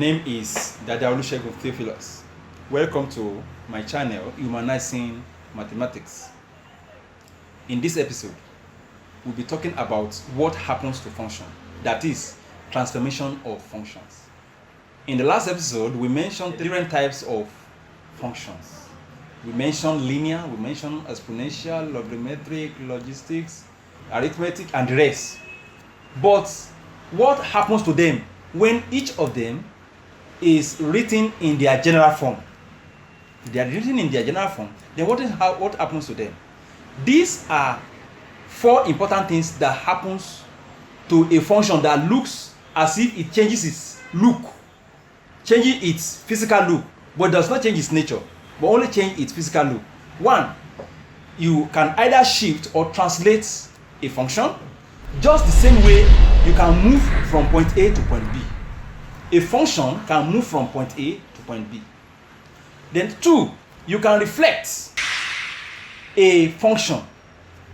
name is dazzling Theophilus. Welcome to my channel, Humanizing Mathematics. In this episode, we'll be talking about what happens to function, that is, transformation of functions. In the last episode, we mentioned different types of functions. We mentioned linear, we mentioned exponential, logarithmic, logistics, arithmetic, and the rest. But what happens to them when each of them is written in their general form? They are written in their general form. Then what happens to them? These are four important things that happens to a function that looks as if it changes its look, changes its physical look, but does not change its nature, but only change its physical look. One, you can either shift or translate a function, just the same way you can move from point A to point B. A function can move from point A to point B. Then two, you can reflect a function.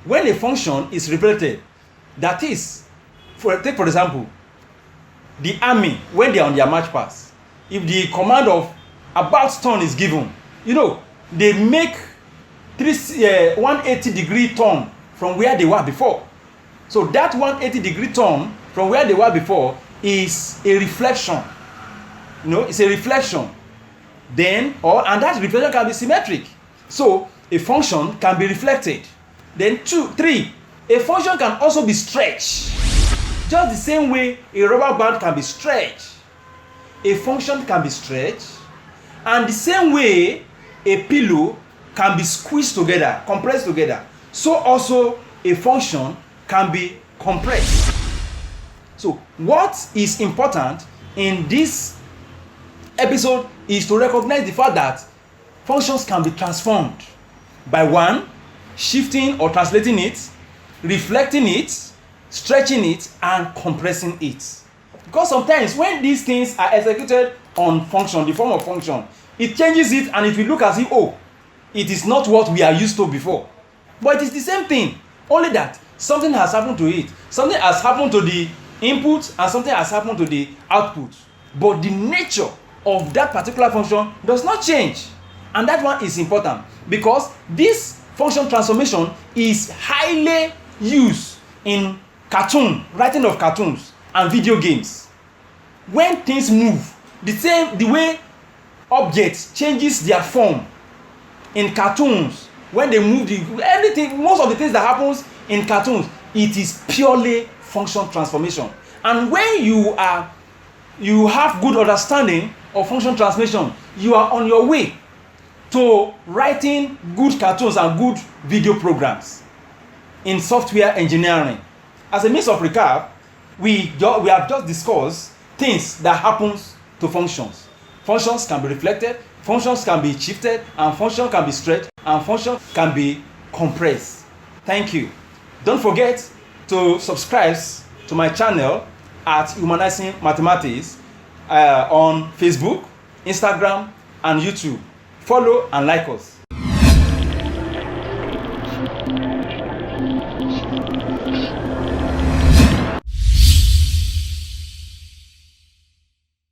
When a function is reflected, that is, take for example, the army, when they are on their march pass, if the command of about turn is given, they make 180-degree turn from where they were before. So that 180-degree turn from where they were before is a reflection. It's a reflection. And that reflection can be symmetric. So a function can be reflected. Then three, a function can also be stretched. Just the same way a rubber band can be stretched, a function can be stretched, and the same way a pillow can be squeezed together, compressed together, so also a function can be compressed. So what is important in this episode is to recognize the fact that functions can be transformed by one, shifting or translating it, reflecting it, stretching it, and compressing it. Because sometimes when these things are executed on function, the form of function, it changes it and it will look as if, it is not what we are used to before. But it is the same thing, only that something has happened to it. Something has happened to the input and something has happened to the output. But the nature of that particular function does not change. And that one is important because this function transformation is highly used in writing of cartoons and video games. When things move, the way objects changes their form in cartoons, when they move, most of the things that happens in cartoons, it is purely function transformation. And when you have good understanding of function transformation, you are on your way to writing good cartoons and good video programs in software engineering. As a means of recap, we have just discussed things that happens to functions. Functions can be reflected, functions can be shifted, and function can be stretched, and function can be compressed. Thank you. Don't forget to subscribe to my channel at Humanizing Mathematics on Facebook, Instagram, and YouTube. Follow and like us.